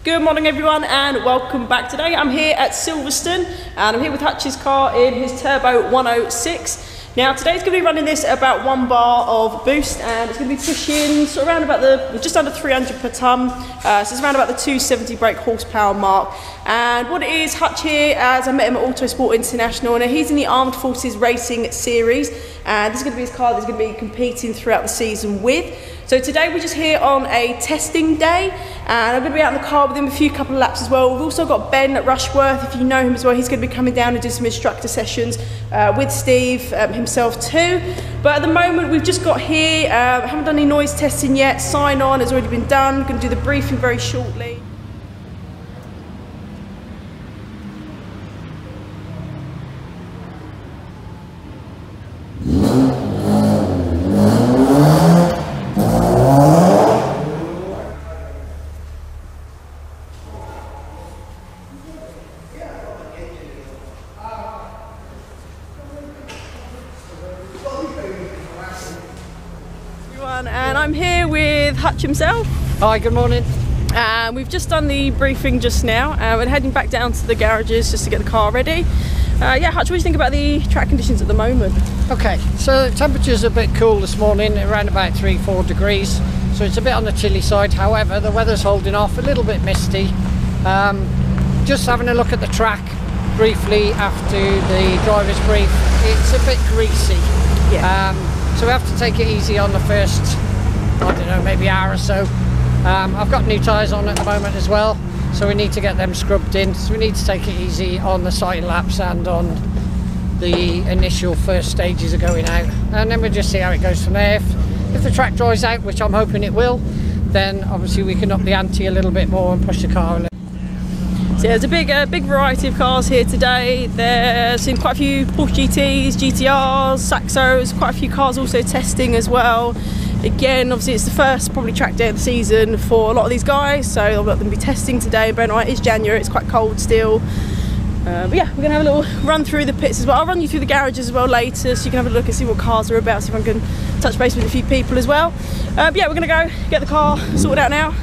Good morning everyone and welcome back. Today I'm here at Silverstone and I'm here with Hutch's car in his Turbo 106. Now today's going to be running this at about 1 bar of boost and it's going to be pushing sort of around about just under 300 per tonne. So it's around about the 270 brake horsepower mark. And what it is, Hutch here, as I met him at Autosport International, and he's in the Armed Forces Racing Series, and this is going to be his car that he's going to be competing throughout the season with. So today we're just here on a testing day, and I'm going to be out in the car with him a couple of laps as well. We've also got Ben at Rushworth, if you know him as well. He's going to be coming down and do some instructor sessions with Steve himself too. But at the moment we've just got here, haven't done any noise testing yet. Sign on has already been done. Going to do the briefing very shortly. And I'm here with Hutch himself. Hi, good morning. And we've just done the briefing just now. We're heading back down to the garages just to get the car ready. Yeah, Hutch, what do you think about the track conditions at the moment? Okay, so the temperature's a bit cool this morning, around about 3-4 degrees. So it's a bit on the chilly side. However, the weather's holding off, a little bit misty. Just having a look at the track briefly after the driver's brief, it's a bit greasy. Yeah. So we have to take it easy on the first, I don't know, maybe hour or so. I've got new tyres on at the moment as well, so we need to get them scrubbed in. So we need to take it easy on the side laps and on the initial first stages of going out. And then we'll just see how it goes from there. If the track dries out, which I'm hoping it will, then obviously we can up the ante a little bit more and push the car a little. So yeah, there's a big variety of cars here today. There's quite a few Porsche GTs, GTRs, Saxos, quite a few cars also testing as well. Again, obviously it's the first probably track day of the season for a lot of these guys, so I'll let them be testing today. But right, it's January, it's quite cold still. But yeah, we're going to have a little run through the pits as well. I'll run you through the garages as well later, so you can have a look and see what cars are about, see if I can touch base with a few people as well. But yeah, we're going to go get the car sorted out now.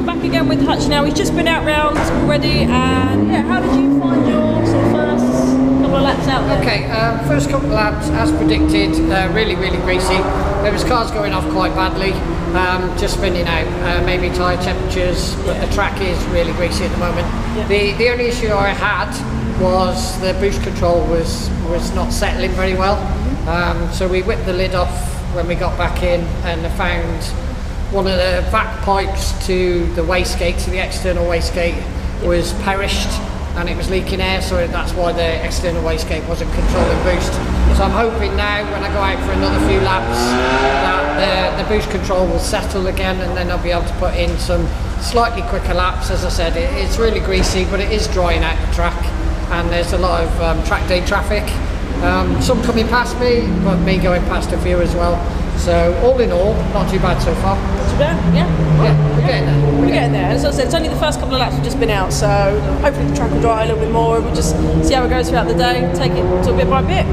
I'm back again with Hutch now. He's just been out round already, and yeah, how did you find your sort of first couple of laps out there? Okay, first couple of laps, as predicted, really greasy. There was cars going off quite badly, just spinning out, maybe tyre temperatures, but the track is really greasy at the moment. Yeah. The only issue I had was the boost control was not settling very well. So we whipped the lid off when we got back in, and I found one of the vac pipes to the wastegate, to the external wastegate, was perished, and it was leaking air, so that's why the external wastegate wasn't controlling boost. So I'm hoping now when I go out for another few laps that the boost control will settle again, and then I'll be able to put in some slightly quicker laps. As I said, it's really greasy, but it is drying out the track, and there's a lot of track day traffic. Some coming past me, but me going past a few as well. So all in all, not too bad so far. Not too bad, yeah. Yeah, we're getting there. We're getting there. As I said, it's only the first couple of laps we've just been out, so hopefully the track will dry a little bit more, and we'll just see how it goes throughout the day, take it sort of bit by bit.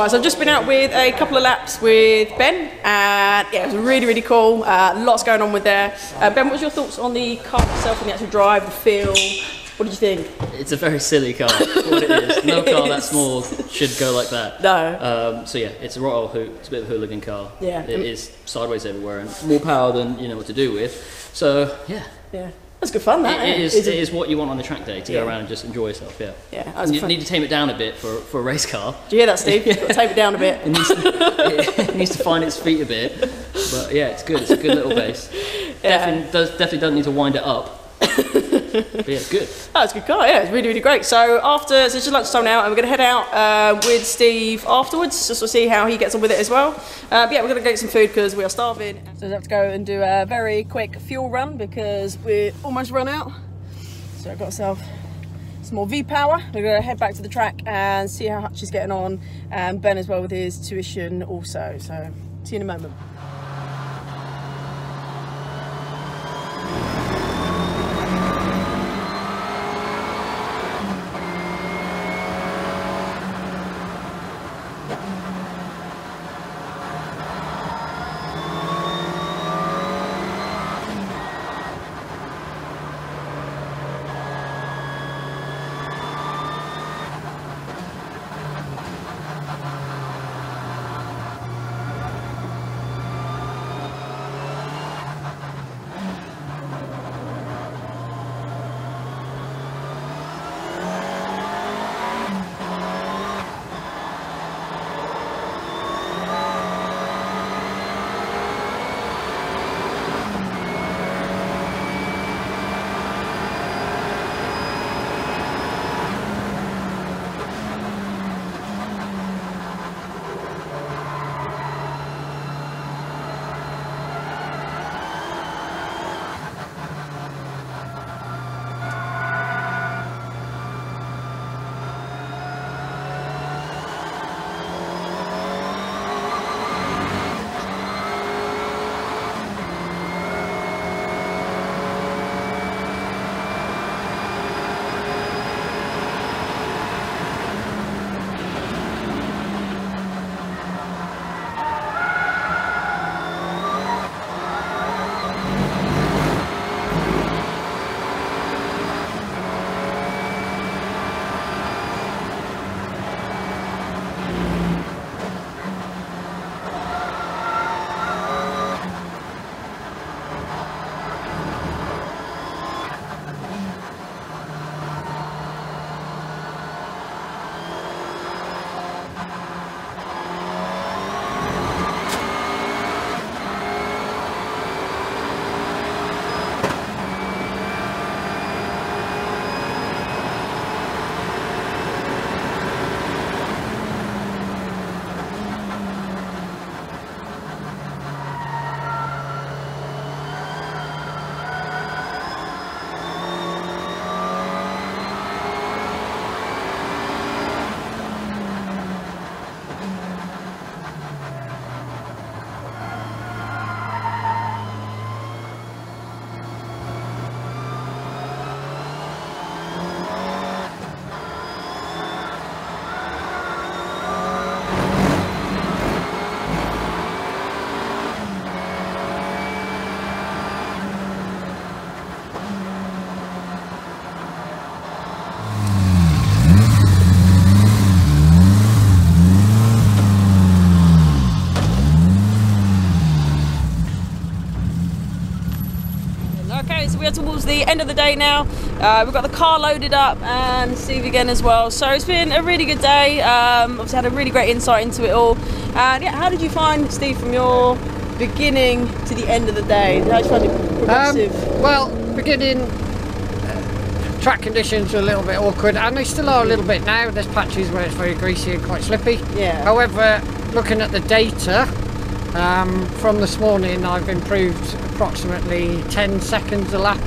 Right, so I've just been out with a couple of laps with Ben, and yeah, it was really, really cool. Lots going on with there. Ben, what was your thoughts on the car itself and the actual drive, the feel? What did you think? It's a very silly car, what it is. No car that small should go like that. No. So yeah, it's a right old it's a bit of a hooligan car. Yeah. It is sideways everywhere and more power than you know what to do with. So yeah. Yeah. That's good fun, that. It is what you want on a track day, to go around and just enjoy yourself, yeah. Yeah. You need to tame it down a bit for a race car. Do you hear that, Steve? You've got to tame it down a bit. It needs to find its feet a bit. But yeah, it's good. It's a good little base. Yeah. Definitely doesn't need to wind it up. But yeah, it's good. Oh, it's a good car, yeah, it's really, really great. So it's just lunchtime now, and we're going to head out with Steve afterwards, just to see how he gets on with it as well. But yeah, we're going to get some food because we are starving. So we have to go and do a very quick fuel run because we're almost run out. So I've got myself some more V-Power. We're going to head back to the track and see how Hutch is getting on, and Ben as well with his tuition also. So see you in a moment. We're towards the end of the day now. We've got the car loaded up and Steve again as well. So it's been a really good day. Obviously had a really great insight into it all. And yeah, how did you find, Steve, from your beginning to the end of the day? How did you find it progressive? Well, beginning track conditions are a little bit awkward, and they still are a little bit now. There's patches where it's very greasy and quite slippy. Yeah. However, looking at the data from this morning, I've improved approximately 10 seconds a lap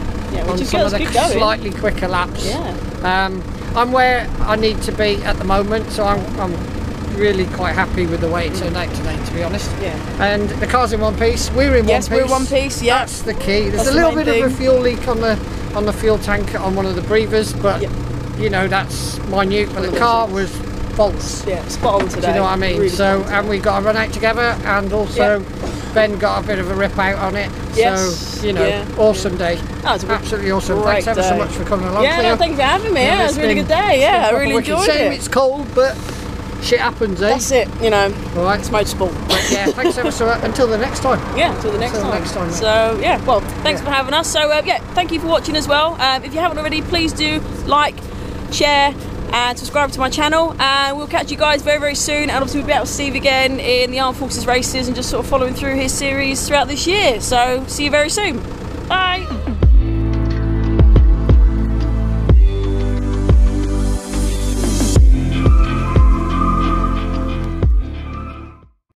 on some of the slightly quicker laps. Yeah. I'm where I need to be at the moment, so I'm really quite happy with the way it turned out today, to be honest. Yeah. And the car's in one piece. We're in one piece. Yes, we're in one piece. Yeah. That's the key. There's a little bit of a fuel leak on the fuel tank on one of the breathers, but you know, that's minute. But the car was false. Yeah, spot on today. Do you know what I mean? Really So, spot on and we got a run out together, and also Ben got a bit of a rip out on it. Yes, So, you know, awesome day. That was a absolutely awesome. great Thanks ever so day. much for coming along. Yeah, no, thanks for having me. Yeah, it was a really good day. Yeah, I really enjoyed it. It's cold, but shit happens, eh? That's it, you know. Right. It's motorsport. But yeah, thanks ever so much. Until the next time. Yeah, until the next time. Mate. So yeah, well, thanks for having us. So yeah, thank you for watching as well. If you haven't already, please do like, share, and subscribe to my channel. And we'll catch you guys very, very soon. And obviously we'll be out with Steve again in the Armed Forces races and just sort of following through his series throughout this year. So see you very soon. Bye.